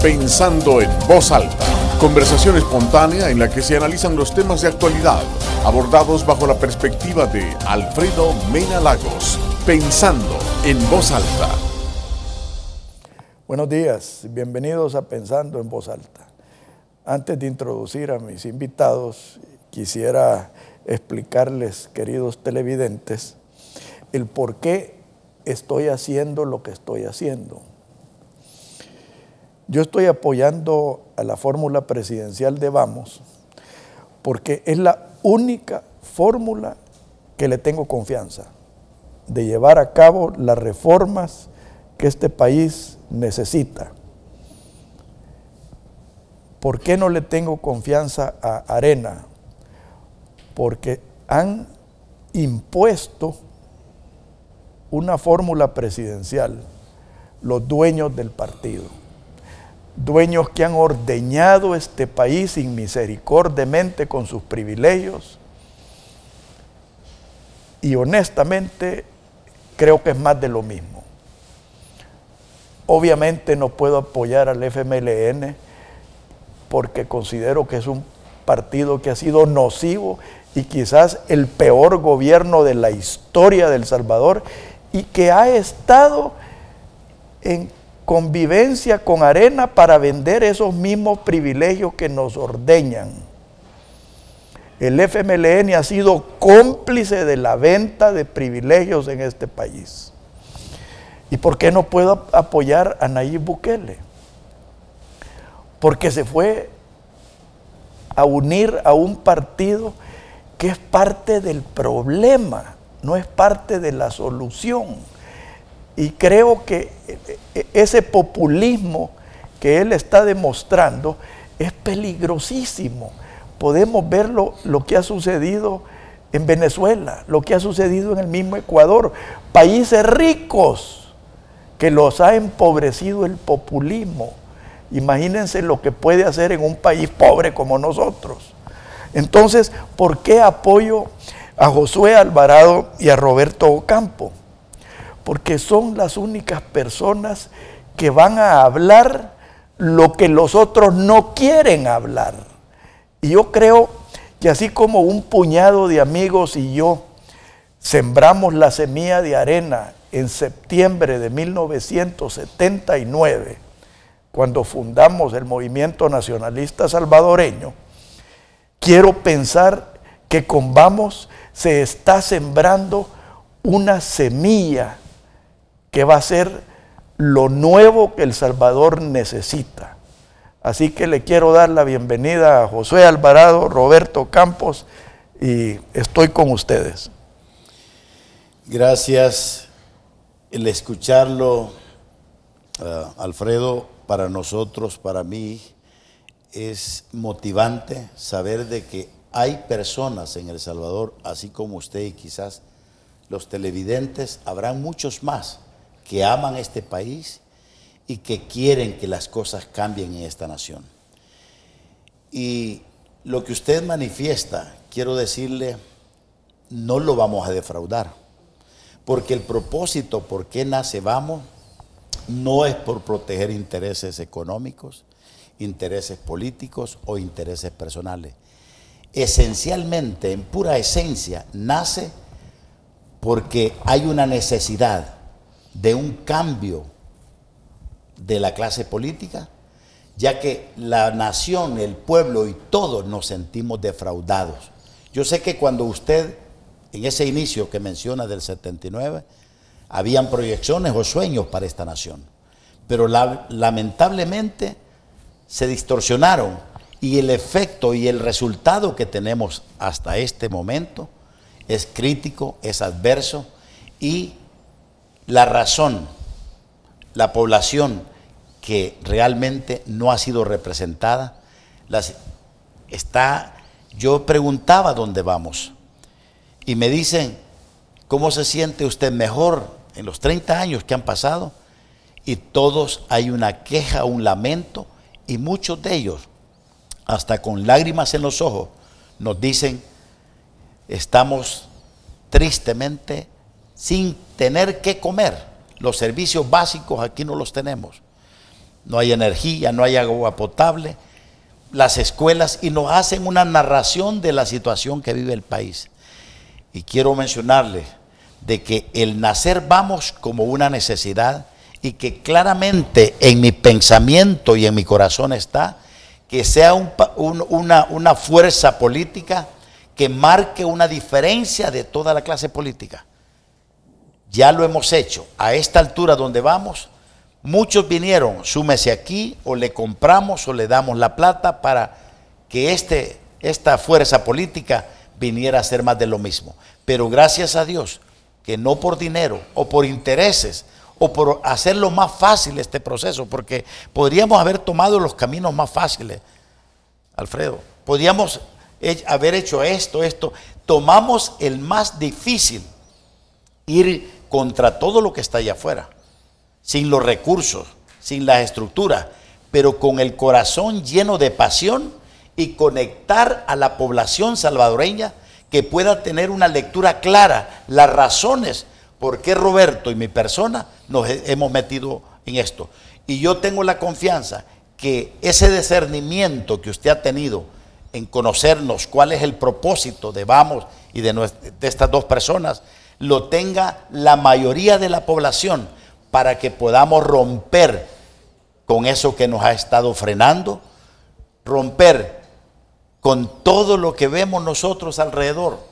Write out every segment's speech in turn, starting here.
Pensando en Voz Alta. Conversación espontánea en la que se analizan los temas de actualidad, abordados bajo la perspectiva de Alfredo Mena Lagos. Pensando en Voz Alta. Buenos días, bienvenidos a Pensando en Voz Alta. Antes de introducir a mis invitados, quisiera explicarles, queridos televidentes, el por qué estoy haciendo lo que estoy haciendo. Yo estoy apoyando a la fórmula presidencial de Vamos porque es la única fórmula que le tengo confianza de llevar a cabo las reformas que este país necesita. ¿Por qué no le tengo confianza a Arena? Porque han impuesto una fórmula presidencial los dueños del partido. Dueños que han ordeñado este país inmisericordiamente con sus privilegios, y honestamente creo que es más de lo mismo. Obviamente no puedo apoyar al FMLN porque considero que es un partido que ha sido nocivo y quizás el peor gobierno de la historia de El Salvador, y que ha estado en convivencia con Arena para vender esos mismos privilegios que nos ordeñan. El FMLN ha sido cómplice de la venta de privilegios en este país. ¿Y por qué no puedo apoyar a Nayib Bukele? Porque se fue a unir a un partido que es parte del problema, no es parte de la solución. Y creo que ese populismo que él está demostrando es peligrosísimo. Podemos ver lo que ha sucedido en Venezuela, lo que ha sucedido en el mismo Ecuador, países ricos que los ha empobrecido el populismo. Imagínense lo que puede hacer en un país pobre como nosotros. Entonces, ¿por qué apoyo a Josué Alvarado y a Roberto Ocampo? Porque son las únicas personas que van a hablar lo que los otros no quieren hablar. Y yo creo que así como un puñado de amigos y yo sembramos la semilla de Arena en septiembre de 1979, cuando fundamos el movimiento nacionalista salvadoreño, quiero pensar que con Vamos se está sembrando una semilla que va a ser lo nuevo que El Salvador necesita. Así que le quiero dar la bienvenida a Josué Alvarado, Roberto Campos, y estoy con ustedes. Gracias. El escucharlo, Alfredo, para nosotros, para mí, es motivante saber de que hay personas en El Salvador, así como usted y quizás los televidentes, habrán muchos más que aman este país y que quieren que las cosas cambien en esta nación. Y lo que usted manifiesta, quiero decirle, no lo vamos a defraudar, porque el propósito por qué nace Vamos no es por proteger intereses económicos, intereses políticos o intereses personales. Esencialmente, en pura esencia, nace porque hay una necesidad de un cambio de la clase política, ya que la nación, el pueblo y todos nos sentimos defraudados. Yo sé que cuando usted, en ese inicio que menciona del 79, habían proyecciones o sueños para esta nación, pero lamentablemente se distorsionaron, y el efecto y el resultado que tenemos hasta este momento es crítico, es adverso, y la razón, la población que realmente no ha sido representada, yo preguntaba dónde vamos, y me dicen, ¿cómo se siente usted mejor en los 30 años que han pasado? Y todos hay una queja, un lamento, y muchos de ellos, hasta con lágrimas en los ojos, nos dicen, estamos tristemente sin tener que comer. Los servicios básicos aquí no los tenemos. no hay energía, no hay agua potable, las escuelas, y nos hacen una narración de la situación que vive el país. Y quiero mencionarles de que el nacer vamos como una necesidad, y que claramente en mi pensamiento y en mi corazón está que sea una fuerza política que marque una diferencia de toda la clase política. Ya lo hemos hecho. A esta altura donde vamos, muchos vinieron, súmese aquí, o le compramos o le damos la plata para que esta fuerza política viniera a hacer más de lo mismo. Pero gracias a Dios, que no por dinero o por intereses o por hacerlo más fácil este proceso, porque podríamos haber tomado los caminos más fáciles, Alfredo. Podríamos haber hecho esto. Tomamos el más difícil, ir contra todo lo que está allá afuera, sin los recursos, sin las estructuras, pero con el corazón lleno de pasión, y conectar a la población salvadoreña que pueda tener una lectura clara, las razones por qué Roberto y mi persona nos hemos metido en esto. Y yo tengo la confianza que ese discernimiento que usted ha tenido en conocernos cuál es el propósito de Vamos y de estas dos personas, lo tenga la mayoría de la población, para que podamos romper con eso que nos ha estado frenando, romper con todo lo que vemos nosotros alrededor.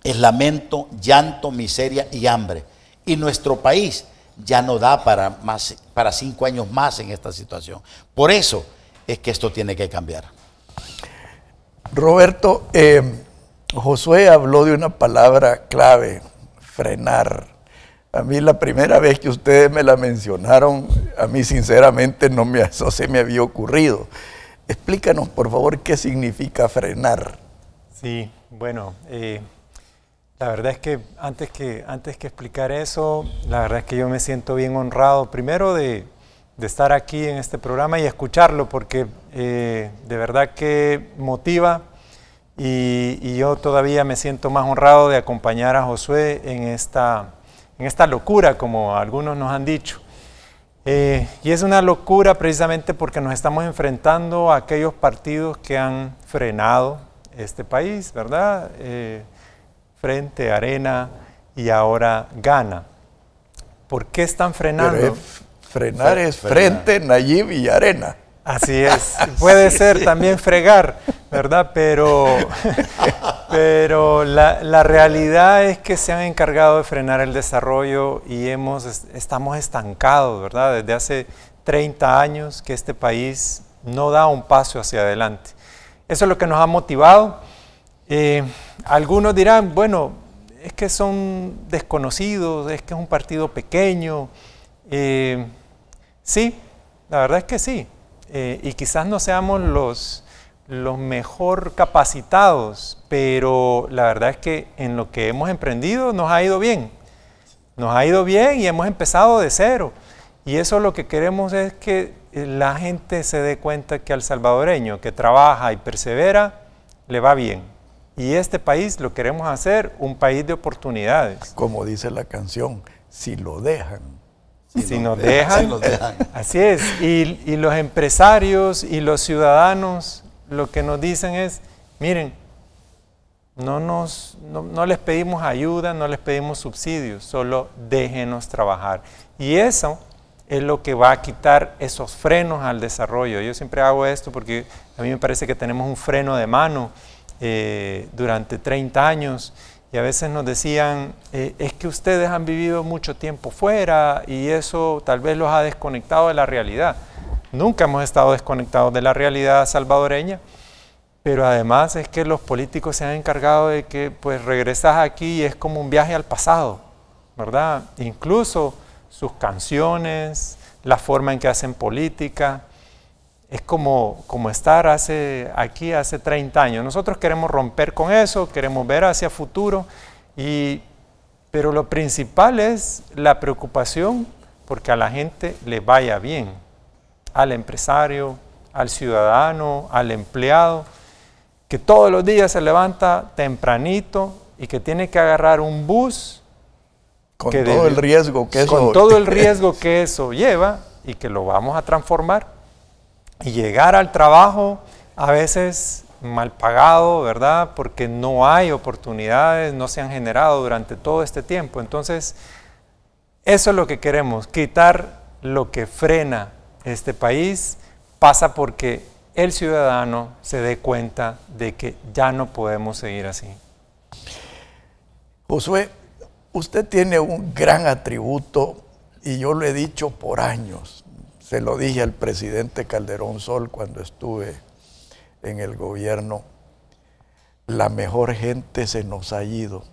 Es lamento, llanto, miseria y hambre. Y nuestro país ya no da para 5 años más en esta situación. Por eso es que esto tiene que cambiar. Roberto, Josué habló de una palabra clave: frenar. A mí la primera vez que ustedes me la mencionaron, a mí sinceramente eso se me había ocurrido. Explícanos, por favor, qué significa frenar. Sí, bueno, la verdad es que antes que explicar eso, la verdad es que yo me siento bien honrado, primero de estar aquí en este programa y escucharlo, porque de verdad que motiva, y yo todavía me siento más honrado de acompañar a Josué en esta locura, como algunos nos han dicho. Y es una locura precisamente porque nos estamos enfrentando a aquellos partidos que han frenado este país, ¿verdad? Frente, Arena y ahora Gana. ¿Por qué están frenando? Frenar es Frente, Nayib y Arena. Así es. Puede ser también fregar, ¿verdad? Pero la realidad es que se han encargado de frenar el desarrollo y estamos estancados, ¿verdad? Desde hace 30 años que este país no da un paso hacia adelante. Eso es lo que nos ha motivado. Algunos dirán, bueno, es que son desconocidos, es que es un partido pequeño. Sí, la verdad es que sí. Y quizás no seamos los mejor capacitados, pero la verdad es que en lo que hemos emprendido nos ha ido bien. Nos ha ido bien y hemos empezado de cero. Y eso lo que queremos es que la gente se dé cuenta que al salvadoreño que trabaja y persevera, le va bien. Y este país lo queremos hacer un país de oportunidades. Como dice la canción, si lo dejan. Si nos dejan, así es. Y los empresarios y los ciudadanos lo que nos dicen es, miren, no les pedimos ayuda, no les pedimos subsidios, solo déjenos trabajar. Y eso es lo que va a quitar esos frenos al desarrollo. Yo siempre hago esto porque a mí me parece que tenemos un freno de mano durante 30 años. Y a veces nos decían, es que ustedes han vivido mucho tiempo fuera y eso tal vez los ha desconectado de la realidad. Nunca hemos estado desconectados de la realidad salvadoreña, pero además es que los políticos se han encargado de que pues regresas aquí y es como un viaje al pasado, ¿verdad? Incluso sus canciones, la forma en que hacen política, es como estar aquí hace 30 años. Nosotros queremos romper con eso, queremos ver hacia futuro, pero lo principal es la preocupación porque a la gente le vaya bien, al empresario, al ciudadano, al empleado, que todos los días se levanta tempranito y que tiene que agarrar un bus. Con todo el riesgo que eso con todo el riesgo que eso lleva. y que lo vamos a transformar. Y llegar al trabajo a veces mal pagado, ¿verdad? Porque no hay oportunidades, no se han generado durante todo este tiempo. Entonces, eso es lo que queremos, quitar lo que frena este país. Pasa porque el ciudadano se dé cuenta de que ya no podemos seguir así. Josué, usted tiene un gran atributo y yo lo he dicho por años. Se lo dije al presidente Calderón Sol cuando estuve en el gobierno. La mejor gente se nos ha ido.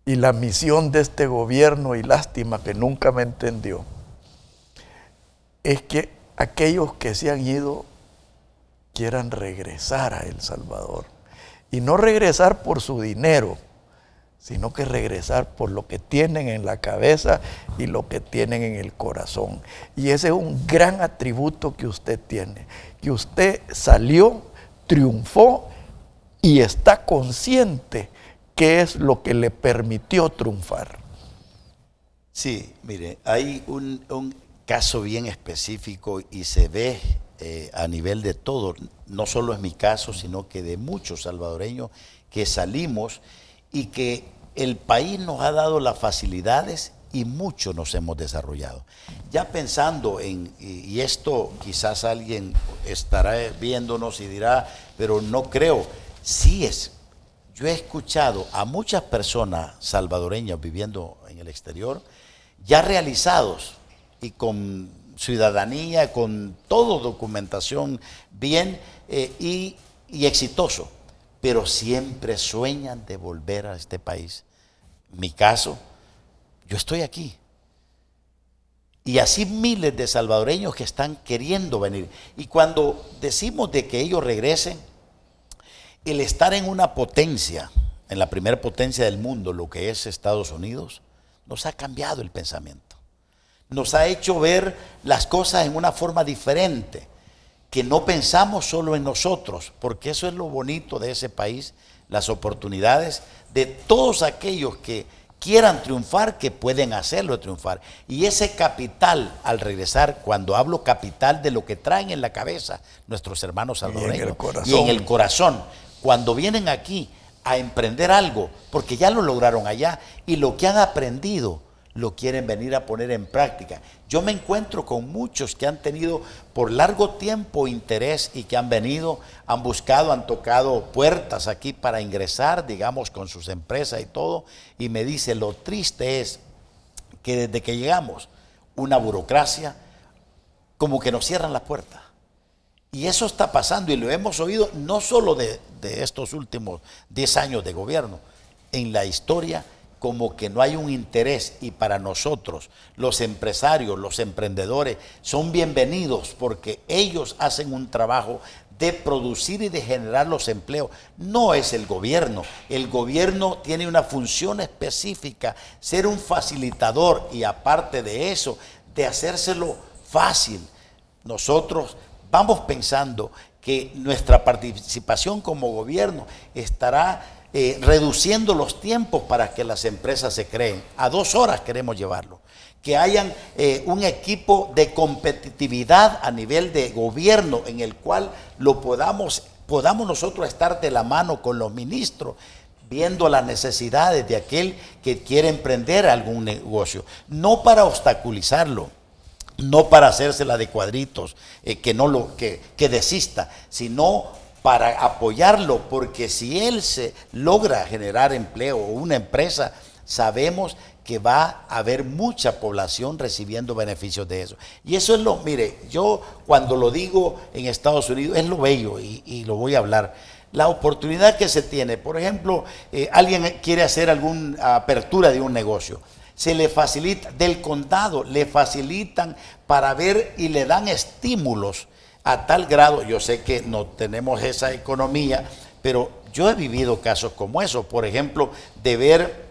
Y la misión de este gobierno, y lástima que nunca me entendió, es que aquellos que se han ido quieran regresar a El Salvador. Y no regresar por su dinero, sino que regresar por lo que tienen en la cabeza y lo que tienen en el corazón. Y ese es un gran atributo que usted tiene, que usted salió, triunfó y está consciente qué es lo que le permitió triunfar. Sí, mire, hay un caso bien específico y se ve a nivel de todo, no solo es mi caso, sino que de muchos salvadoreños que salimos y que el país nos ha dado las facilidades y mucho nos hemos desarrollado. Ya pensando en, y esto quizás alguien estará viéndonos y dirá, pero no creo, sí es. Yo he escuchado a muchas personas salvadoreñas viviendo en el exterior, ya realizados y con ciudadanía, con toda documentación bien y exitoso, pero siempre sueñan de volver a este país. En mi caso, yo estoy aquí. Y así miles de salvadoreños que están queriendo venir. Y cuando decimos de que ellos regresen, el estar en una potencia, en la primera potencia del mundo, lo que es Estados Unidos, nos ha cambiado el pensamiento. Nos ha hecho ver las cosas en una forma diferente, que no pensamos solo en nosotros, porque eso es lo bonito de ese país, las oportunidades de todos aquellos que quieran triunfar, que pueden hacerlo triunfar. Y ese capital, al regresar, cuando hablo capital de lo que traen en la cabeza nuestros hermanos salvadoreños y en el corazón, cuando vienen aquí a emprender algo, porque ya lo lograron allá y lo que han aprendido lo quieren venir a poner en práctica. Yo me encuentro con muchos que han tenido por largo tiempo interés y que han venido, han buscado, han tocado puertas aquí para ingresar, digamos, con sus empresas y todo, y me dice, lo triste es que desde que llegamos, una burocracia, como que nos cierran la puerta. Y eso está pasando y lo hemos oído no solo de estos últimos 10 años de gobierno, en la historia, como que no hay un interés, y para nosotros, los empresarios, los emprendedores, son bienvenidos porque ellos hacen un trabajo de producir y de generar los empleos. No es el gobierno tiene una función específica, ser un facilitador y aparte de eso, de hacérselo fácil. Nosotros vamos pensando que nuestra participación como gobierno estará reduciendo los tiempos para que las empresas se creen. A 2 horas queremos llevarlo. Que hayan un equipo de competitividad a nivel de gobierno en el cual podamos nosotros estar de la mano con los ministros, viendo las necesidades de aquel que quiere emprender algún negocio. No para obstaculizarlo, no para hacérsela de cuadritos, que desista, sino para apoyarlo, porque si él se logra generar empleo o una empresa, sabemos que va a haber mucha población recibiendo beneficios de eso. Y eso es mire, yo cuando lo digo en Estados Unidos, es lo bello y lo voy a hablar. La oportunidad que se tiene, por ejemplo, alguien quiere hacer alguna apertura de un negocio, se le facilita, del condado le facilitan para ver y le dan estímulos a tal grado. Yo sé que no tenemos esa economía, pero yo he vivido casos como eso, por ejemplo, de ver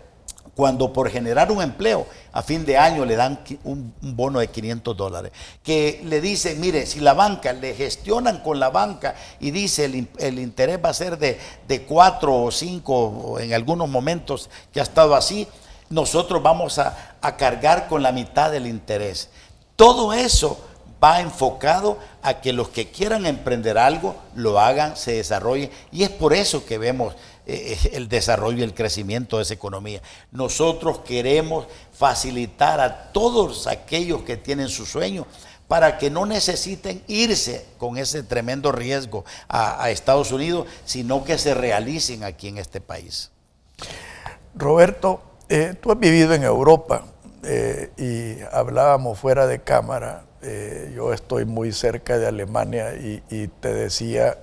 cuando por generar un empleo a fin de año le dan un bono de $500, que le dicen, mire, si la banca, le gestionan con la banca y dice el interés va a ser de 4 o 5, o en algunos momentos que ha estado así, nosotros vamos a cargar con la mitad del interés. Todo eso va enfocado a que los que quieran emprender algo lo hagan, se desarrollen, y es por eso que vemos el desarrollo y el crecimiento de esa economía. Nosotros queremos facilitar a todos aquellos que tienen su sueño para que no necesiten irse con ese tremendo riesgo a Estados Unidos, sino que se realicen aquí en este país. Roberto, tú has vivido en Europa y hablábamos fuera de cámara. Yo estoy muy cerca de Alemania y te decía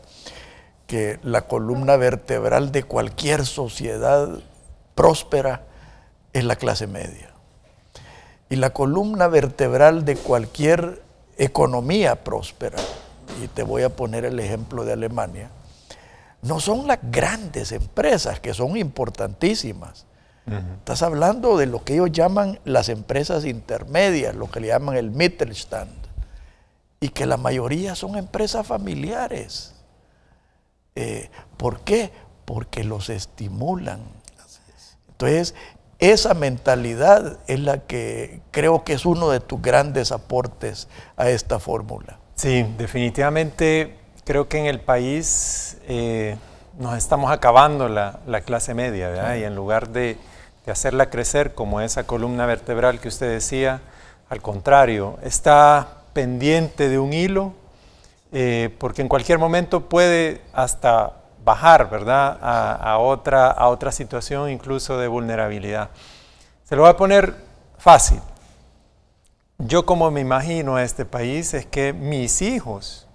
que la columna vertebral de cualquier sociedad próspera es la clase media. Y la columna vertebral de cualquier economía próspera, y te voy a poner el ejemplo de Alemania, no son las grandes empresas, que son importantísimas. Estás hablando de lo que ellos llaman las empresas intermedias, lo que le llaman el Mittelstand, y que la mayoría son empresas familiares. ¿Por qué? Porque los estimulan. Entonces, esa mentalidad es la que creo que es uno de tus grandes aportes a esta fórmula. Sí, definitivamente creo que en el país nos estamos acabando la clase media, ¿verdad? Y en lugar de hacerla crecer como esa columna vertebral que usted decía, al contrario, está pendiente de un hilo, porque en cualquier momento puede hasta bajar, ¿verdad?, a otra situación incluso de vulnerabilidad. Se lo voy a poner fácil. Yo como me imagino a este país es que mis hijos,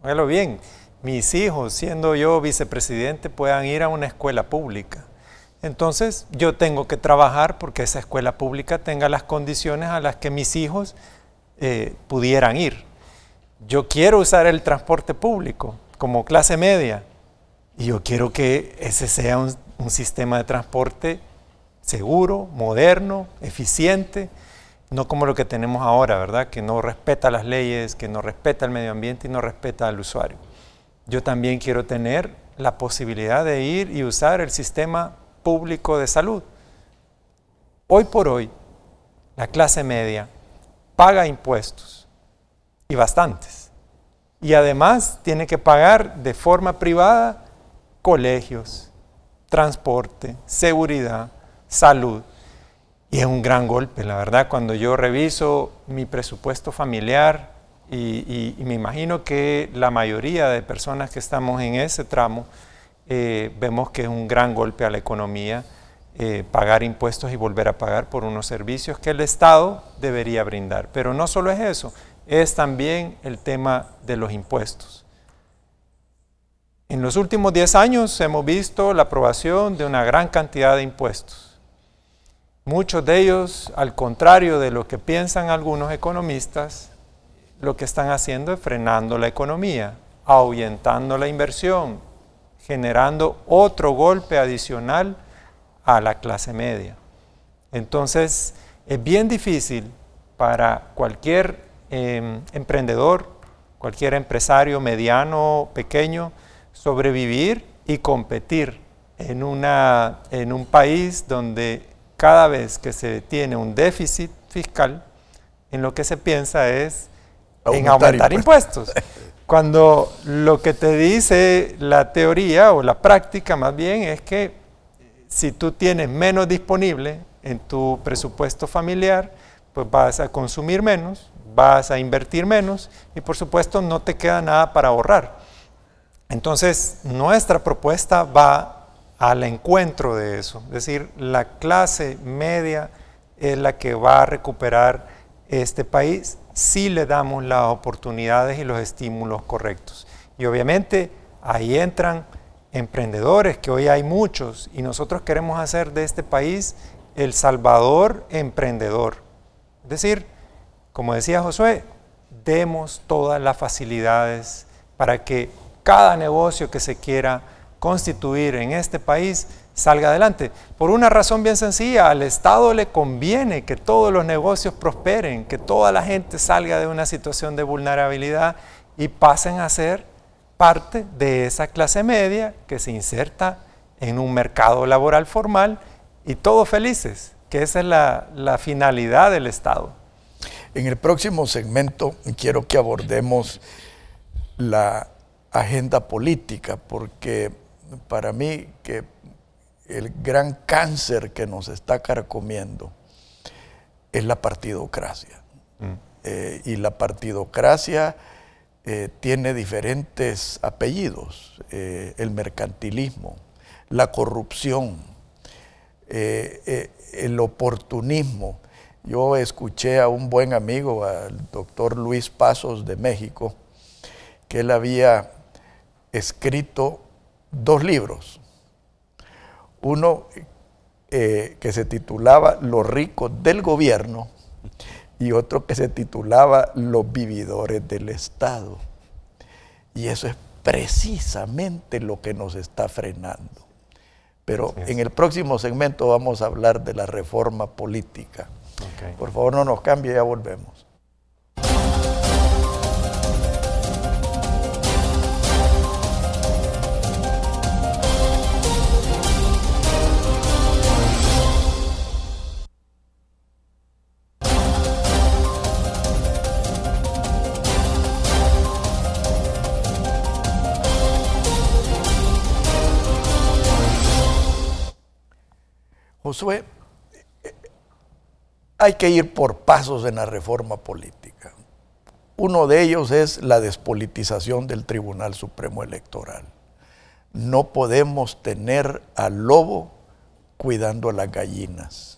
óigalo bien, mis hijos, siendo yo vicepresidente, puedan ir a una escuela pública. Entonces yo tengo que trabajar porque esa escuela pública tenga las condiciones a las que mis hijos pudieran ir. Yo quiero usar el transporte público como clase media y yo quiero que ese sea un sistema de transporte seguro, moderno, eficiente, no como lo que tenemos ahora, ¿verdad? Que no respeta las leyes, que no respeta el medio ambiente y no respeta al usuario. Yo también quiero tener la posibilidad de ir y usar el sistema público de salud. Hoy por hoy, la clase media paga impuestos, y bastantes, y además tiene que pagar de forma privada colegios, transporte, seguridad, salud, y es un gran golpe, la verdad. Cuando yo reviso mi presupuesto familiar, y me imagino que la mayoría de personas que estamos en ese tramo, vemos que es un gran golpe a la economía, pagar impuestos y volver a pagar por unos servicios que el Estado debería brindar. Pero no solo es eso, es también el tema de los impuestos. En los últimos 10 años hemos visto la aprobación de una gran cantidad de impuestos. Muchos de ellos, al contrario de lo que piensan algunos economistas, lo que están haciendo es frenando la economía, ahuyentando la inversión, generando otro golpe adicional a la clase media. Entonces, es bien difícil para cualquier emprendedor, cualquier empresario mediano, pequeño, sobrevivir y competir en un país donde cada vez que se tiene un déficit fiscal, en lo que se piensa es en aumentar impuestos. Cuando lo que te dice la teoría o la práctica más bien es que si tú tienes menos disponible en tu presupuesto familiar, pues vas a consumir menos, vas a invertir menos y por supuesto no te queda nada para ahorrar. Entonces nuestra propuesta va al encuentro de eso, es decir, la clase media es la que va a recuperar este país si le damos las oportunidades y los estímulos correctos. Y obviamente ahí entran emprendedores, que hoy hay muchos, y nosotros queremos hacer de este país el Salvador emprendedor. Es decir, como decía Josué, demos todas las facilidades para que cada negocio que se quiera constituir en este país salga adelante. Por una razón bien sencilla, al Estado le conviene que todos los negocios prosperen, que toda la gente salga de una situación de vulnerabilidad y pasen a ser parte de esa clase media que se inserta en un mercado laboral formal y todos felices, que esa es la finalidad del Estado. En el próximo segmento quiero que abordemos la agenda política, porque para mí que el gran cáncer que nos está carcomiendo es la partidocracia. Y la partidocracia tiene diferentes apellidos: el mercantilismo, la corrupción, el oportunismo. Yo escuché a un buen amigo, al doctor Luis Pasos de México, que él había escrito 2 libros. Uno que se titulaba Los ricos del gobierno y otro que se titulaba Los vividores del Estado. Y eso es precisamente lo que nos está frenando. Pero en el próximo segmento vamos a hablar de la reforma política. Okay. Por favor, no nos cambie, ya volvemos. Josué, hay que ir por pasos en la reforma política. Uno de ellos es la despolitización del Tribunal Supremo Electoral. No podemos tener al lobo cuidando a las gallinas.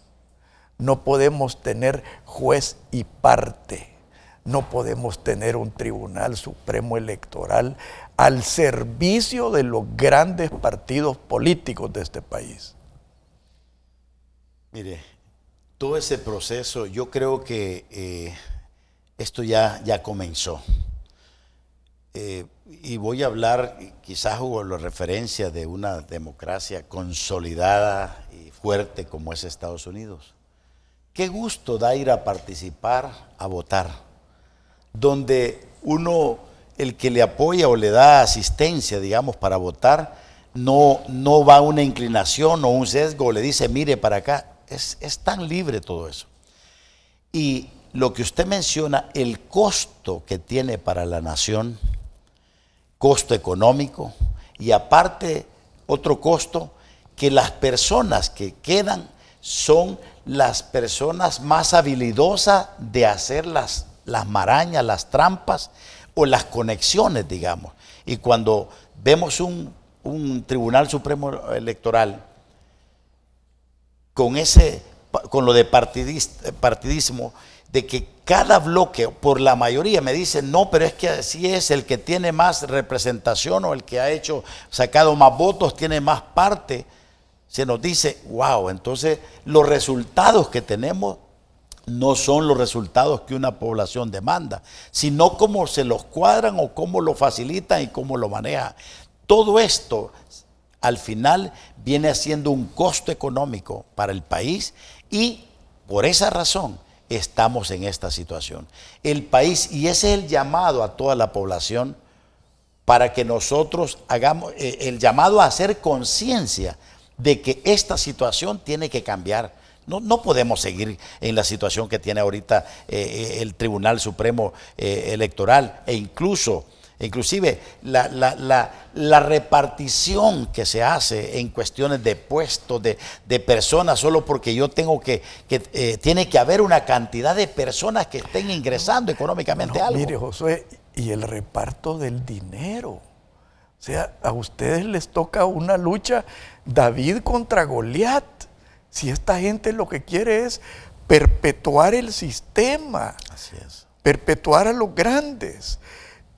No podemos tener juez y parte. No podemos tener un Tribunal Supremo Electoral al servicio de los grandes partidos políticos de este país. Mire, todo ese proceso, yo creo que esto ya comenzó. Y voy a hablar, quizás hubo la referencia de una democracia consolidada y fuerte como es Estados Unidos. Qué gusto da ir a participar, a votar, donde uno, el que le apoya o le da asistencia, digamos, para votar, no va a una inclinación o un sesgo, le dice, mire para acá. Es tan libre todo eso. Y lo que usted menciona, el costo que tiene para la nación, costo económico, y aparte otro costo, que las personas que quedan son las personas más habilidosas de hacer las marañas, las trampas o las conexiones, digamos. Y cuando vemos un Tribunal Supremo Electoral con lo de partidismo, de que cada bloque, por la mayoría, me dicen, no, pero es que así es, el que tiene más representación o el que ha sacado más votos, tiene más parte, se nos dice, wow, entonces los resultados que tenemos no son los resultados que una población demanda, sino cómo se los cuadran o cómo lo facilitan y cómo lo manejan. Todo esto al final viene siendo un costo económico para el país y por esa razón estamos en esta situación. El país, y ese es el llamado a toda la población para que nosotros hagamos el llamado a hacer conciencia de que esta situación tiene que cambiar. No podemos seguir en la situación que tiene ahorita el Tribunal Supremo Electoral e inclusive la repartición que se hace en cuestiones de puestos, de personas, solo porque yo tengo tiene que haber una cantidad de personas que estén ingresando económicamente algo. Mire, Josué, y el reparto del dinero. O sea, a ustedes les toca una lucha David contra Goliat. Si esta gente lo que quiere es perpetuar el sistema, así es, perpetuar a los grandes.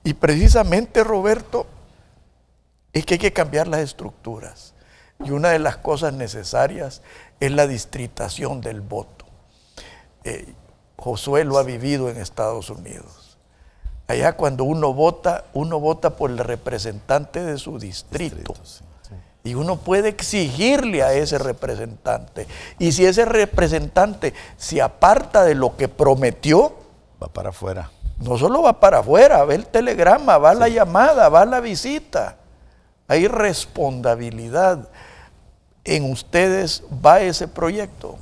Y precisamente, Roberto, es que hay que cambiar las estructuras. Y una de las cosas necesarias es la distritación del voto. Josué lo ha vivido en Estados Unidos. Allá cuando uno vota por el representante de su distrito. Sí. Y uno puede exigirle a ese representante. Y si ese representante se aparta de lo que prometió, va para afuera. No solo va para afuera, va el telegrama, va la llamada, va la visita. Hay responsabilidad. En ustedes va ese proyecto.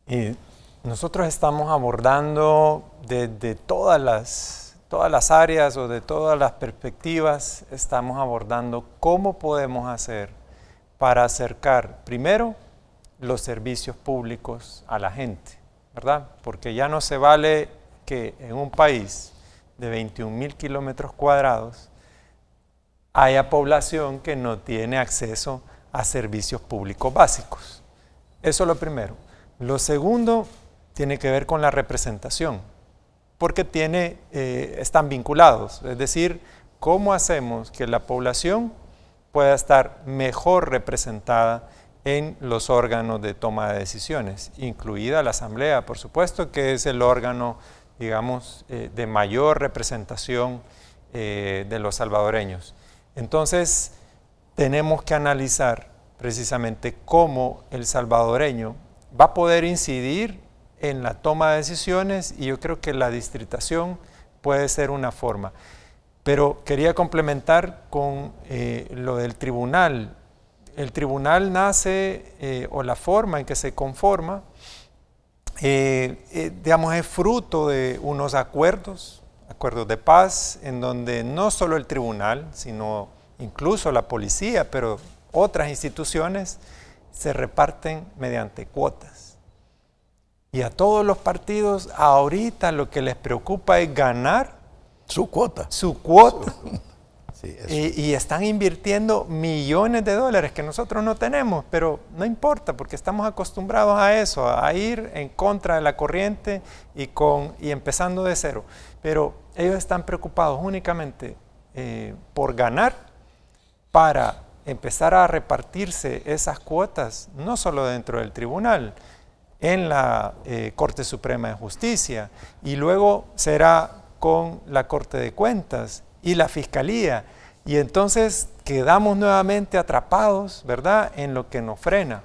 Y nosotros estamos abordando desde todas las áreas o de todas las perspectivas, estamos abordando cómo podemos hacer para acercar primero los servicios públicos a la gente, ¿verdad? Porque ya no se vale que en un país de 21,000 kilómetros cuadrados haya población que no tiene acceso a servicios públicos básicos. Eso es lo primero. Lo segundo tiene que ver con la representación, porque están vinculados, es decir, cómo hacemos que la población pueda estar mejor representada en los órganos de toma de decisiones, incluida la Asamblea, por supuesto, que es el órgano, digamos, de mayor representación de los salvadoreños. Entonces, tenemos que analizar precisamente cómo el salvadoreño va a poder incidir en la toma de decisiones, y yo creo que la distritación puede ser una forma. Pero quería complementar con lo del tribunal. El tribunal nace, o la forma en que se conforma, digamos, es fruto de unos acuerdos de paz, en donde no solo el tribunal, sino incluso la policía, pero otras instituciones, se reparten mediante cuotas. Y a todos los partidos ahorita lo que les preocupa es ganar su cuota. Su cuota. Sí, y están invirtiendo millones de dólares que nosotros no tenemos, pero no importa, porque estamos acostumbrados a eso, a ir en contra de la corriente y empezando de cero. Pero ellos están preocupados únicamente por ganar, para empezar a repartirse esas cuotas, no solo dentro del tribunal, en la Corte Suprema de Justicia, y luego será con la Corte de Cuentas y la Fiscalía, y entonces quedamos nuevamente atrapados, ¿verdad?, en lo que nos frena.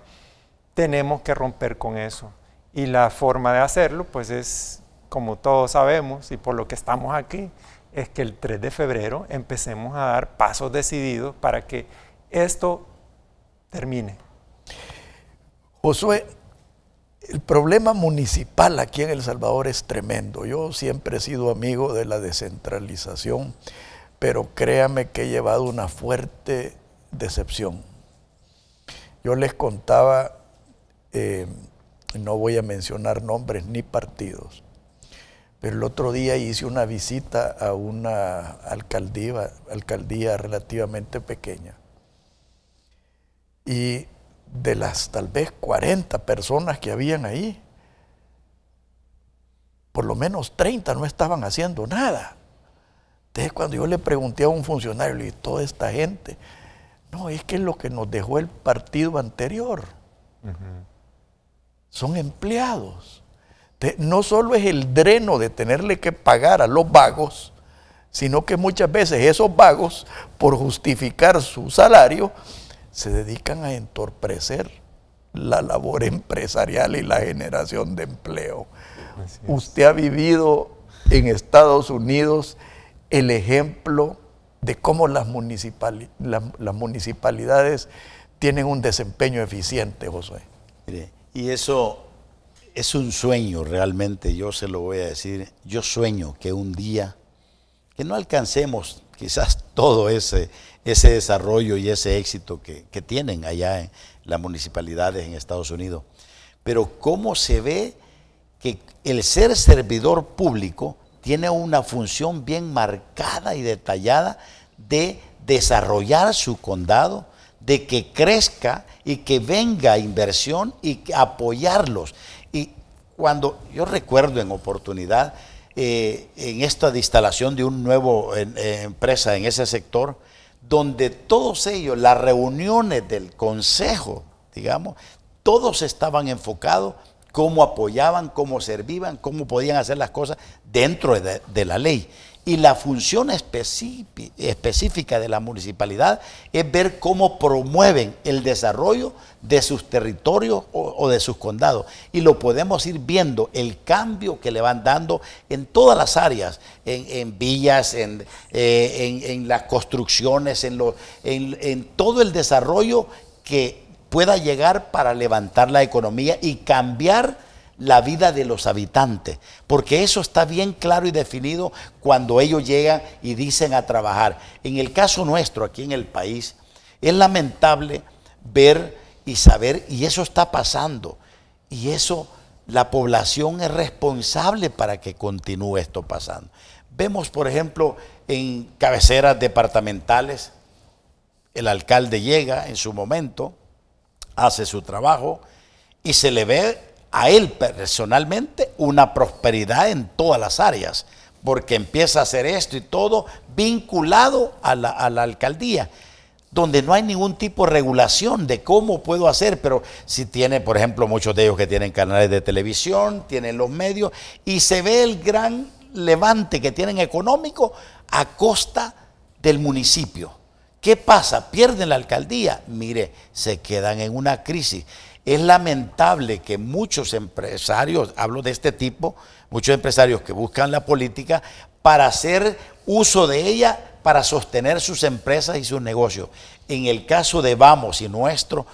Tenemos que romper con eso, y la forma de hacerlo, pues es, como todos sabemos, y por lo que estamos aquí, es que el 3 de febrero empecemos a dar pasos decididos para que esto termine. Josué, el problema municipal aquí en El Salvador es tremendo. Yo siempre he sido amigo de la descentralización, pero créame que he llevado una fuerte decepción. Yo les contaba, no voy a mencionar nombres ni partidos, pero el otro día hice una visita a una alcaldía relativamente pequeña. Y de las tal vez 40 personas que habían ahí, por lo menos 30 no estaban haciendo nada. Entonces, cuando yo le pregunté a un funcionario, le dije, toda esta gente, no, es que es lo que nos dejó el partido anterior. Son empleados. Entonces, no solo es el dreno de tenerle que pagar a los vagos, sino que muchas veces esos vagos, por justificar su salario, se dedican a entorpecer la labor empresarial y la generación de empleo. Usted ha vivido en Estados Unidos el ejemplo de cómo las municipalidades tienen un desempeño eficiente, Josué. Mire, y eso es un sueño realmente, yo se lo voy a decir. Yo sueño que un día, que no alcancemos quizás todo ese desarrollo y ese éxito que tienen allá en las municipalidades en Estados Unidos, pero cómo se ve que el ser servidor público tiene una función bien marcada y detallada de desarrollar su condado, de que crezca y que venga inversión y apoyarlos. Y cuando yo recuerdo en oportunidad, en esta instalación de una nueva empresa en ese sector, donde todos ellos, las reuniones del consejo, digamos, todos estaban enfocados cómo apoyaban, cómo servían, cómo podían hacer las cosas dentro de la ley. Y la función específica de la municipalidad es ver cómo promueven el desarrollo de sus territorios o de sus condados. Y lo podemos ir viendo, el cambio que le van dando en todas las áreas, en villas, en las construcciones, en todo el desarrollo que pueda llegar para levantar la economía y cambiar la vida de los habitantes, porque eso está bien claro y definido cuando ellos llegan y dicen a trabajar. En el caso nuestro, aquí en el país, es lamentable ver y saber, y eso está pasando, y eso la población es responsable para que continúe esto pasando. Vemos, por ejemplo, en cabeceras departamentales, el alcalde llega en su momento, hace su trabajo y se le ve a él personalmente una prosperidad en todas las áreas, porque empieza a hacer esto y todo vinculado a la alcaldía, donde no hay ningún tipo de regulación de cómo puedo hacer, pero si tiene, por ejemplo, muchos de ellos que tienen canales de televisión, tienen los medios, y se ve el gran levante que tienen económico a costa del municipio. ¿Qué pasa? Pierden la alcaldía. Mire, se quedan en una crisis. Es lamentable que muchos empresarios, hablo de este tipo, muchos empresarios que buscan la política para hacer uso de ella para sostener sus empresas y sus negocios. En el caso de Vamos y Nuestro,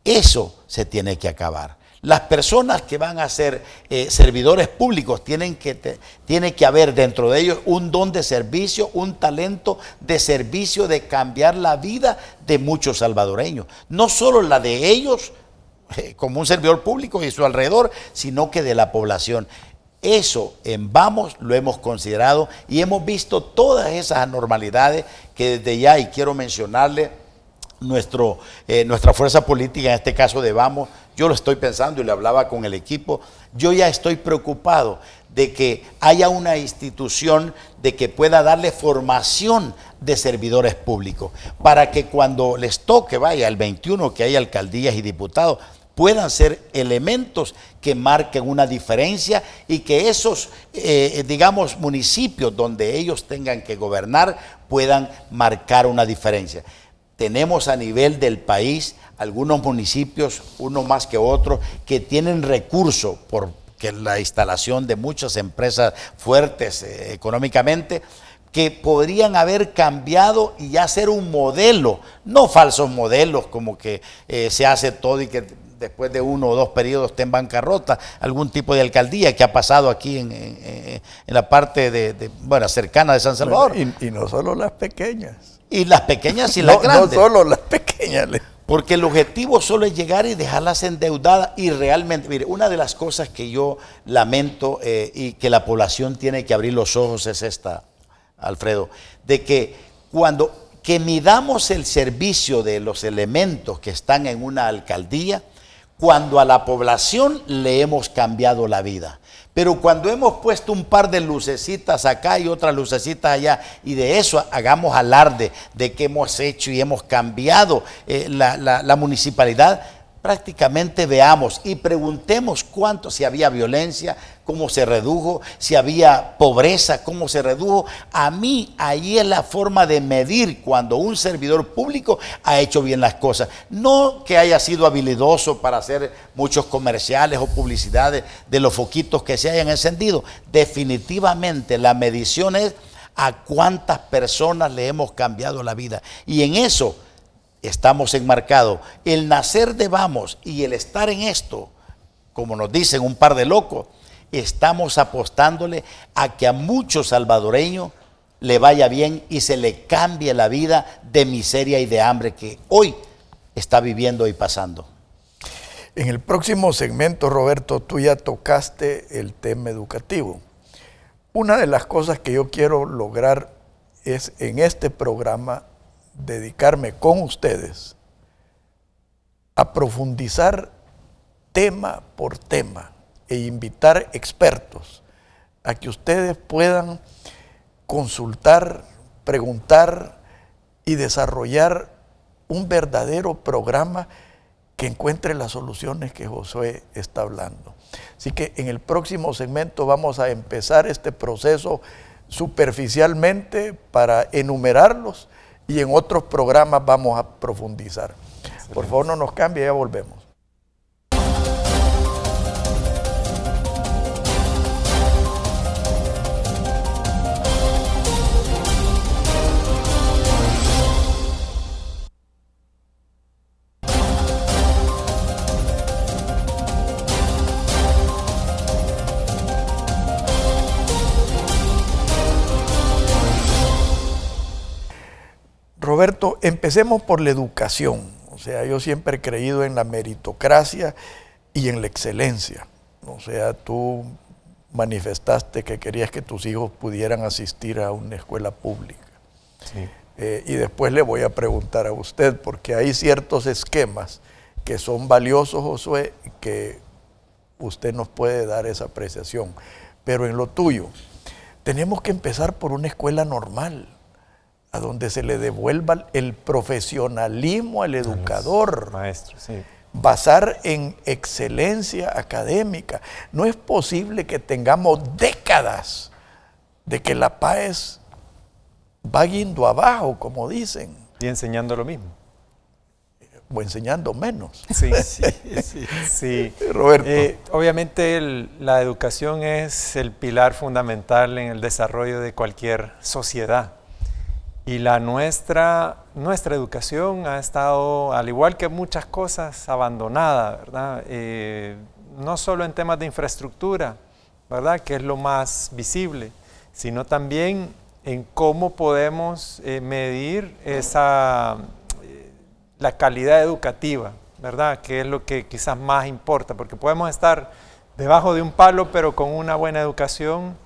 eso se tiene que acabar. Las personas que van a ser servidores públicos tiene que haber dentro de ellos un don de servicio, un talento de servicio, de cambiar la vida de muchos salvadoreños. No solo la de ellos, como un servidor público y su alrededor, sino que de la población. Eso en Vamos lo hemos considerado y hemos visto todas esas anormalidades que desde ya, y quiero mencionarle, nuestra fuerza política, en este caso de Vamos, yo lo estoy pensando y le hablaba con el equipo, yo ya estoy preocupado de que haya una institución de que pueda darle formación de servidores públicos, para que cuando les toque, vaya, el 21 que hay alcaldías y diputados, puedan ser elementos que marquen una diferencia y que esos, digamos, municipios donde ellos tengan que gobernar puedan marcar una diferencia. Tenemos a nivel del país algunos municipios, unos más que otros, que tienen recursos porque la instalación de muchas empresas fuertes económicamente, que podrían haber cambiado y ya ser un modelo, no falsos modelos como que se hace todo y que después de 1 o 2 periodos esté en bancarrota, algún tipo de alcaldía que ha pasado aquí en la parte bueno, cercana de San Salvador. Bueno, y no solo las pequeñas. Y las pequeñas y las grandes. No solo las pequeñas. Porque el objetivo solo es llegar y dejarlas endeudadas y realmente, mire, una de las cosas que yo lamento y que la población tiene que abrir los ojos es esta, Alfredo, de que que midamos el servicio de los elementos que están en una alcaldía, cuando a la población le hemos cambiado la vida. Pero cuando hemos puesto un par de lucecitas acá y otras lucecitas allá, y de eso hagamos alarde de que hemos hecho y hemos cambiado la municipalidad, prácticamente veamos y preguntemos cuánto, si había violencia, cómo se redujo, si había pobreza, cómo se redujo. A mí, ahí es la forma de medir cuando un servidor público ha hecho bien las cosas. No que haya sido habilidoso para hacer muchos comerciales o publicidades de los foquitos que se hayan encendido. Definitivamente la medición es a cuántas personas le hemos cambiado la vida. Y en eso estamos enmarcados. El nacer de Vamos y el estar en esto, como nos dicen un par de locos, estamos apostándole a que a muchos salvadoreños le vaya bien y se le cambie la vida de miseria y de hambre que hoy está viviendo y pasando. En el próximo segmento, Roberto, tú ya tocaste el tema educativo. Una de las cosas que yo quiero lograr es en este programa dedicarme con ustedes a profundizar tema por tema e invitar expertos a que ustedes puedan consultar, preguntar y desarrollar un verdadero programa que encuentre las soluciones que Josué está hablando. Así que en el próximo segmento vamos a empezar este proceso superficialmente para enumerarlos y en otros programas vamos a profundizar. Por favor, no nos cambie, ya volvemos. Roberto, empecemos por la educación. O sea, yo siempre he creído en la meritocracia y en la excelencia. O sea, tú manifestaste que querías que tus hijos pudieran asistir a una escuela pública. Sí. Y después le voy a preguntar a usted, porque hay ciertos esquemas que son valiosos, Josué, que usted nos puede dar esa apreciación. Pero en lo tuyo, tenemos que empezar por una escuela normal, a donde se le devuelva el profesionalismo al educador. Maestro, sí. Basar en excelencia académica. No es posible que tengamos décadas de que la paz va guindo abajo, como dicen. Y enseñando lo mismo. O enseñando menos. Sí, sí. Roberto. Obviamente la educación es el pilar fundamental en el desarrollo de cualquier sociedad. Y nuestra educación ha estado, al igual que muchas cosas, abandonada, ¿verdad? No solo en temas de infraestructura, ¿verdad?, que es lo más visible, sino también en cómo podemos medir la calidad educativa, ¿verdad?, que es lo que quizás más importa, porque podemos estar debajo de un palo, pero con una buena educación,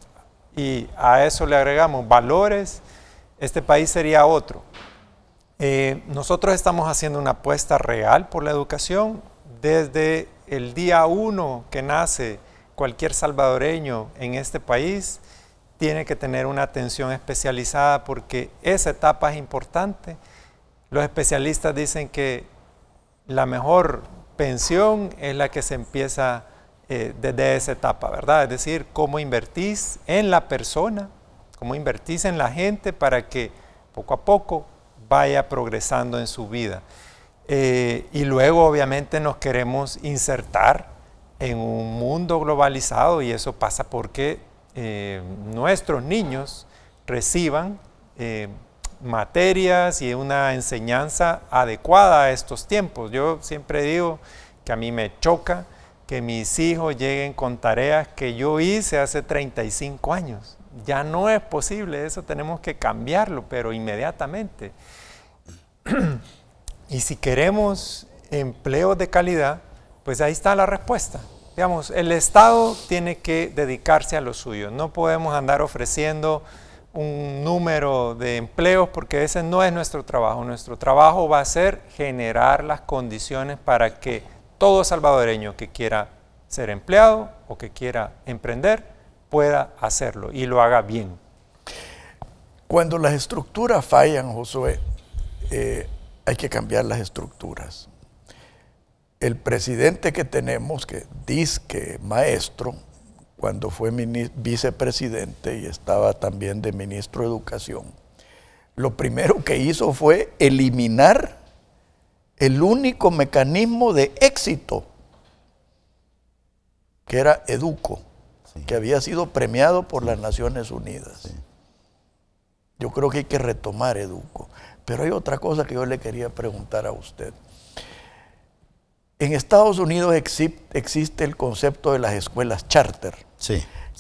y a eso le agregamos valores, este país sería otro. Nosotros estamos haciendo una apuesta real por la educación. Desde el día 1 que nace cualquier salvadoreño en este país, tiene que tener una atención especializada porque esa etapa es importante. Los especialistas dicen que la mejor pensión es la que se empieza desde esa etapa, ¿verdad? Es decir, cómo invertís en la persona, cómo invertís en la gente para que poco a poco vaya progresando en su vida. Y luego obviamente nos queremos insertar en un mundo globalizado y eso pasa porque nuestros niños reciban materias y una enseñanza adecuada a estos tiempos. Yo siempre digo que a mí me choca que mis hijos lleguen con tareas que yo hice hace 35 años. Ya no es posible, eso tenemos que cambiarlo, pero inmediatamente. Y si queremos empleos de calidad, pues ahí está la respuesta. Digamos, el Estado tiene que dedicarse a lo suyo. No podemos andar ofreciendo un número de empleos porque ese no es nuestro trabajo. Nuestro trabajo va a ser generar las condiciones para que todo salvadoreño que quiera ser empleado o que quiera emprender pueda hacerlo y lo haga bien. Cuando las estructuras fallan, Josué, hay que cambiar las estructuras. El presidente que tenemos, que dice que maestro, cuando fue vicepresidente y estaba también de ministro de Educación, lo primero que hizo fue eliminar el único mecanismo de éxito, que era Educo, que había sido premiado por las Naciones Unidas. Sí. Yo creo que hay que retomar Educo. Pero hay otra cosa que yo le quería preguntar a usted. En Estados Unidos existe el concepto de las escuelas charter,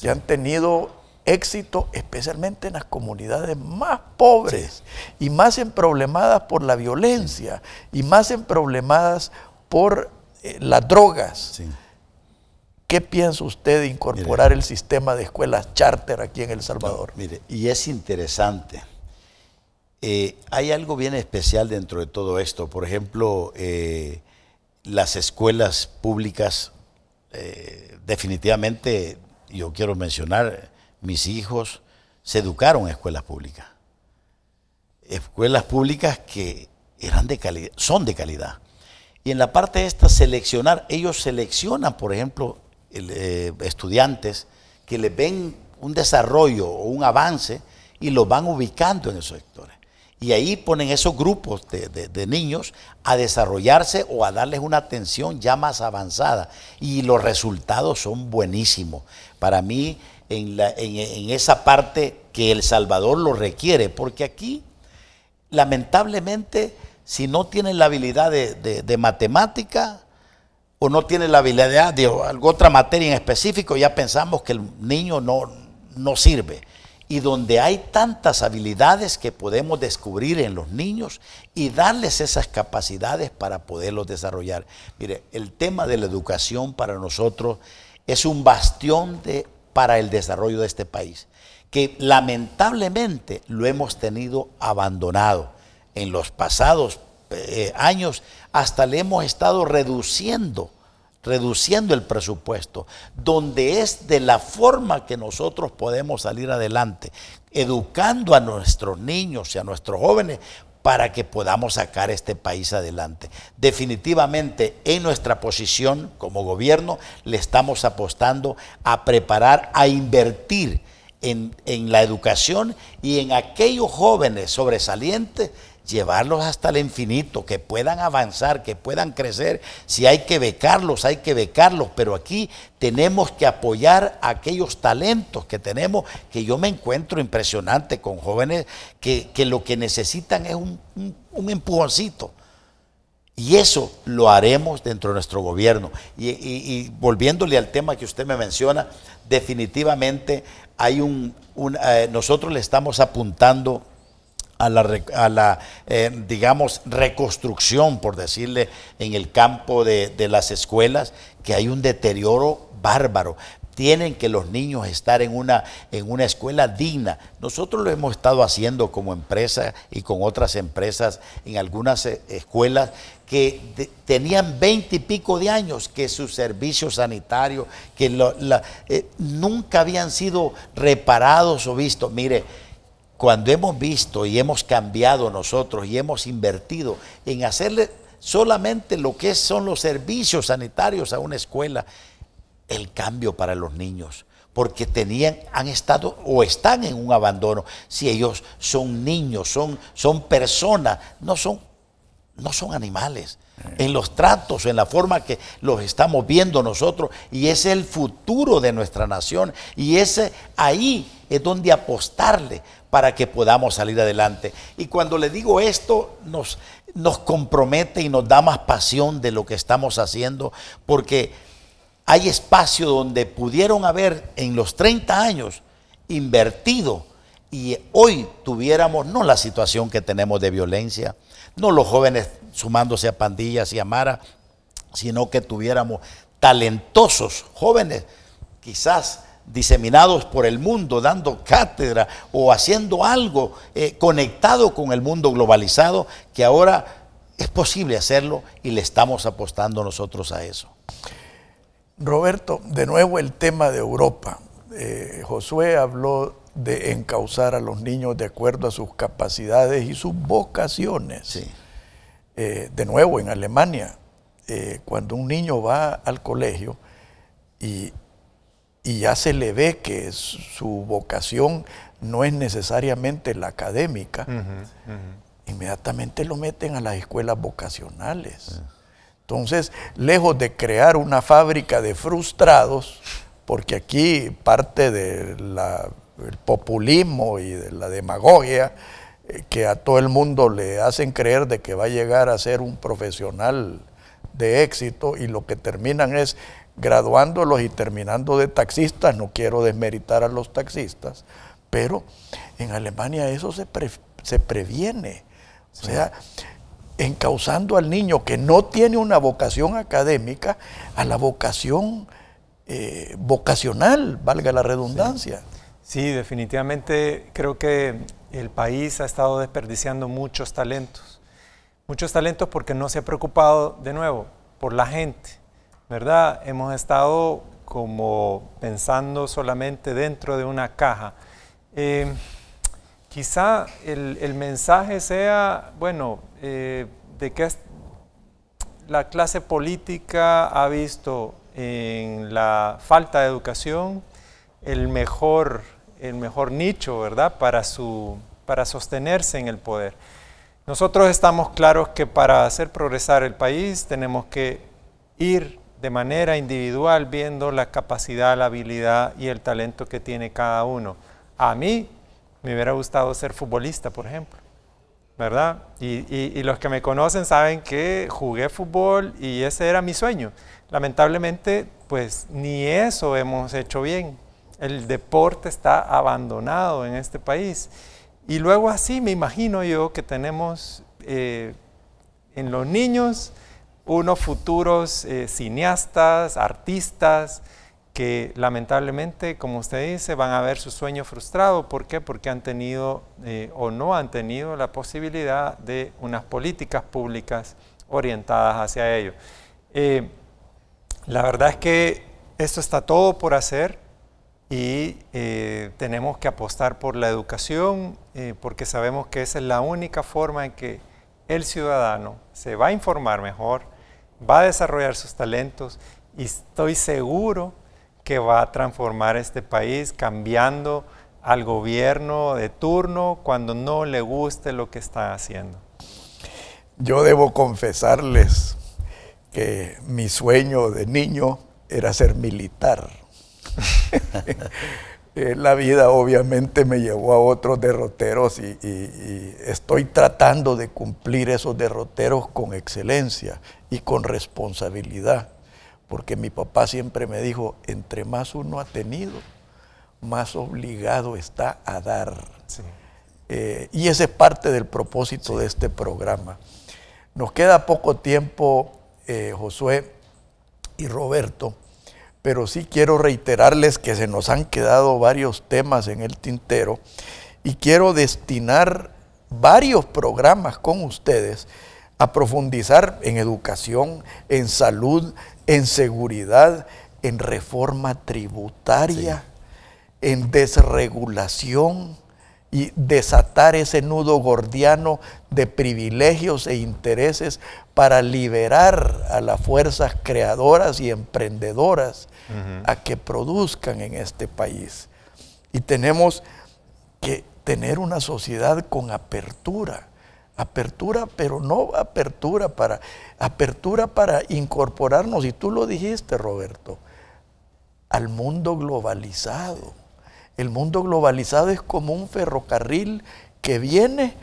que han tenido éxito especialmente en las comunidades más pobres y más emproblemadas por la violencia y más emproblemadas por las drogas. Sí. ¿Qué piensa usted de incorporar el sistema de escuelas charter aquí en El Salvador? Mire, y es interesante. Hay algo bien especial dentro de todo esto. Por ejemplo, las escuelas públicas, definitivamente, yo quiero mencionar, mis hijos se educaron en escuelas públicas. Escuelas públicas que eran de calidad, son de calidad. Y en la parte esta, seleccionar, ellos seleccionan, por ejemplo, estudiantes que les ven un desarrollo o un avance y los van ubicando en esos sectores. Y ahí ponen esos grupos de niños a desarrollarse o a darles una atención ya más avanzada. Y los resultados son buenísimos. Para mí, en esa parte que El Salvador lo requiere, porque aquí, lamentablemente, si no tienen la habilidad de matemática, o no tiene la habilidad de otra materia en específico, ya pensamos que el niño no sirve. y donde hay tantas habilidades que podemos descubrir en los niños y darles esas capacidades para poderlos desarrollar. Mire, el tema de la educación para nosotros es un bastión para el desarrollo de este país, que lamentablemente lo hemos tenido abandonado. En los pasados años hasta le hemos estado reduciendo el presupuesto, donde es de la forma que nosotros podemos salir adelante, educando a nuestros niños y a nuestros jóvenes para que podamos sacar este país adelante. Definitivamente en nuestra posición como gobierno le estamos apostando a preparar, a invertir en la educación y en aquellos jóvenes sobresalientes, llevarlos hasta el infinito, que puedan avanzar, que puedan crecer. Si hay que becarlos, pero aquí tenemos que apoyar a aquellos talentos que tenemos, que yo me encuentro impresionante con jóvenes que lo que necesitan es un empujoncito. Y eso lo haremos dentro de nuestro gobierno. Y volviéndole al tema que usted me menciona, definitivamente hay nosotros le estamos apuntando a la digamos, reconstrucción, por decirle, en el campo de las escuelas, que hay un deterioro bárbaro. Tienen que los niños estar en una escuela digna. Nosotros lo hemos estado haciendo como empresa y con otras empresas en algunas escuelas que tenían 20 y pico de años, que sus servicios sanitarios, que nunca habían sido reparados o vistos. Mire, cuando hemos visto y hemos cambiado nosotros y hemos invertido en hacerle solamente lo que son los servicios sanitarios a una escuela, el cambio para los niños, porque han estado o están en un abandono. Si ellos son niños, son personas, no son animales. En los tratos, en la forma que los estamos viendo nosotros, y es el futuro de nuestra nación, y ahí es donde apostarle para que podamos salir adelante. Y cuando le digo esto, nos compromete y nos da más pasión de lo que estamos haciendo, porque hay espacio donde pudieron haber en los 30 años invertido y hoy tuviéramos no la situación que tenemos de violencia, no los jóvenes sumándose a pandillas y a maras, sino que tuviéramos talentosos jóvenes, quizás diseminados por el mundo, dando cátedra o haciendo algo conectado con el mundo globalizado, que ahora es posible hacerlo y le estamos apostando nosotros a eso. Roberto, de nuevo el tema de Europa. Josué habló de encauzar a los niños de acuerdo a sus capacidades y sus vocaciones. Sí. De nuevo, en Alemania, cuando un niño va al colegio y ya se le ve que su vocación no es necesariamente la académica, inmediatamente lo meten a las escuelas vocacionales. Entonces, lejos de crear una fábrica de frustrados, porque aquí parte del populismo y de la demagogia, que a todo el mundo le hacen creer de que va a llegar a ser un profesional de éxito, y lo que terminan es graduándolos y terminando de taxistas. No quiero desmeritar a los taxistas, pero en Alemania eso se previene. O sea, encauzando al niño que no tiene una vocación académica a la vocación vocacional, valga la redundancia. Sí, definitivamente creo que el país ha estado desperdiciando muchos talentos porque no se ha preocupado de nuevo por la gente, ¿verdad? Hemos estado como pensando solamente dentro de una caja. Quizá el mensaje sea, bueno, de que la clase política ha visto en la falta de educación el mejor nicho, ¿verdad?, para sostenerse en el poder. Nosotros estamos claros que para hacer progresar el país tenemos que ir de manera individual viendo la capacidad, la habilidad y el talento que tiene cada uno. A mí me hubiera gustado ser futbolista, por ejemplo, ¿verdad? Y los que me conocen saben que jugué fútbol y ese era mi sueño. Lamentablemente, pues ni eso hemos hecho bien. El deporte está abandonado en este país. Y luego así me imagino yo que tenemos en los niños unos futuros cineastas, artistas, que lamentablemente, como usted dice, van a ver su sueño frustrado. ¿Por qué? Porque han tenido o no han tenido la posibilidad de unas políticas públicas orientadas hacia ello. La verdad es que esto está todo por hacer y tenemos que apostar por la educación porque sabemos que esa es la única forma en que el ciudadano se va a informar mejor, va a desarrollar sus talentos y estoy seguro que va a transformar este país cambiando al gobierno de turno cuando no le guste lo que está haciendo. Yo debo confesarles que mi sueño de niño era ser militar. La vida obviamente me llevó a otros derroteros y estoy tratando de cumplir esos derroteros con excelencia y con responsabilidad, porque mi papá siempre me dijo, entre más uno ha tenido, más obligado está a dar. Sí. Y ese es parte del propósito de este programa. Nos queda poco tiempo, Josué y Roberto, pero sí quiero reiterarles que se nos han quedado varios temas en el tintero y quiero destinar varios programas con ustedes a profundizar en educación, en salud, en seguridad, en reforma tributaria, en desregulación y desatar ese nudo gordiano de privilegios e intereses para liberar a las fuerzas creadoras y emprendedoras a que produzcan en este país. Y tenemos que tener una sociedad con apertura, pero no apertura para incorporarnos, y tú lo dijiste, Roberto, al mundo globalizado. El mundo globalizado es como un ferrocarril que viene,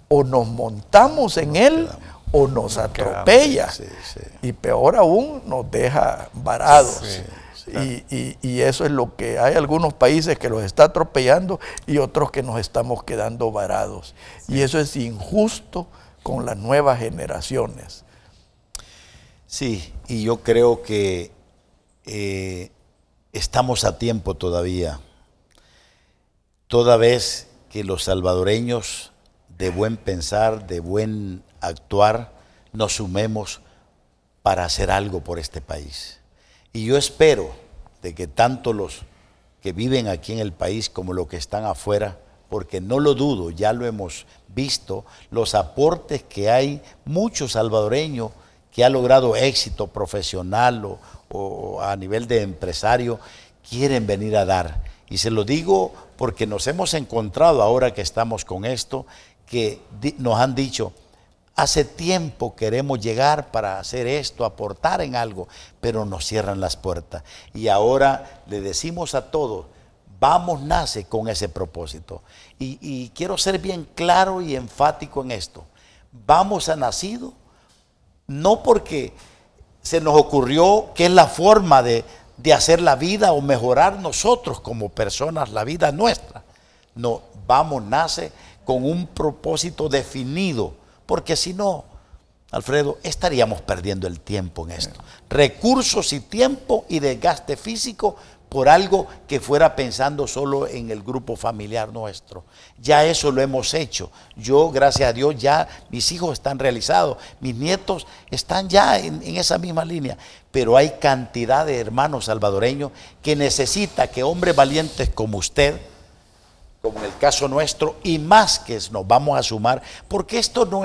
o nos montamos en él o nos atropella. Y peor aún, nos deja varados. Y eso es lo que hay algunos países que los está atropellando y otros que nos estamos quedando varados. Y eso es injusto con las nuevas generaciones. Sí, y yo creo que estamos a tiempo todavía. Toda vez que los salvadoreños de buen pensar, de buen actuar, nos sumemos para hacer algo por este país. Y yo espero de que tanto los que viven aquí en el país como los que están afuera, porque no lo dudo, ya lo hemos visto, los aportes que hay, muchos salvadoreños que han logrado éxito profesional o a nivel de empresario, quieren venir a dar. Y se lo digo porque nos hemos encontrado ahora que estamos con esto, que nos han dicho, hace tiempo queremos llegar para hacer esto, aportar en algo, pero nos cierran las puertas. Y ahora le decimos a todos, Vamos nace con ese propósito. Y quiero ser bien claro y enfático en esto. Vamos ha nacido no porque se nos ocurrió que es la forma de hacer la vida o mejorar nosotros como personas la vida nuestra. No, Vamos nace con un propósito definido, porque si no, Alfredo, estaríamos perdiendo el tiempo en esto. Recursos y tiempo y desgaste físico por algo que fuera pensando solo en el grupo familiar nuestro. Ya eso lo hemos hecho. Yo, gracias a Dios, ya mis hijos están realizados, mis nietos están ya en esa misma línea. Pero hay cantidad de hermanos salvadoreños que necesita que hombres valientes como usted, como en el caso nuestro, y más que nos vamos a sumar, porque esto no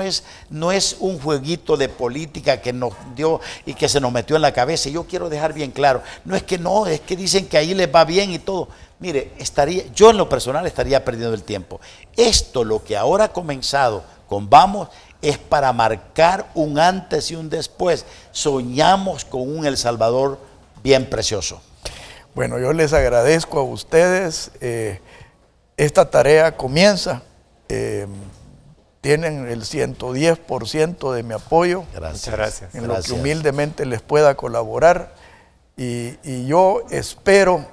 es un jueguito de política que nos dio y que se nos metió en la cabeza. Y yo quiero dejar bien claro, es que dicen que ahí les va bien y todo. Mire, yo en lo personal estaría perdiendo el tiempo. Esto, lo que ahora ha comenzado con Vamos, es para marcar un antes y un después. Soñamos con un El Salvador bien precioso. Bueno, yo les agradezco a ustedes. Esta tarea comienza, tienen el 110% de mi apoyo. Gracias. Muchas gracias. En lo que humildemente les pueda colaborar. Y yo espero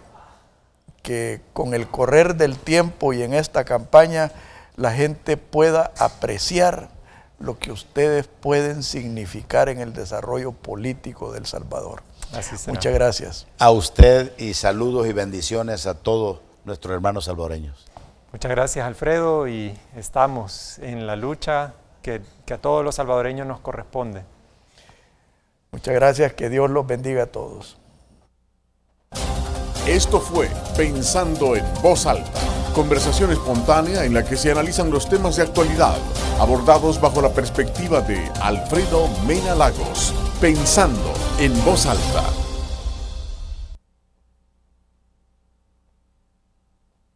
que con el correr del tiempo y en esta campaña la gente pueda apreciar lo que ustedes pueden significar en el desarrollo político de El Salvador. Así será. Muchas gracias. A usted y saludos y bendiciones a todos nuestros hermanos salvadoreños. Muchas gracias, Alfredo, y estamos en la lucha que a todos los salvadoreños nos corresponde. Muchas gracias, que Dios los bendiga a todos. Esto fue Pensando en Voz Alta, conversación espontánea en la que se analizan los temas de actualidad, abordados bajo la perspectiva de Alfredo Mena Lagos. Pensando en Voz Alta.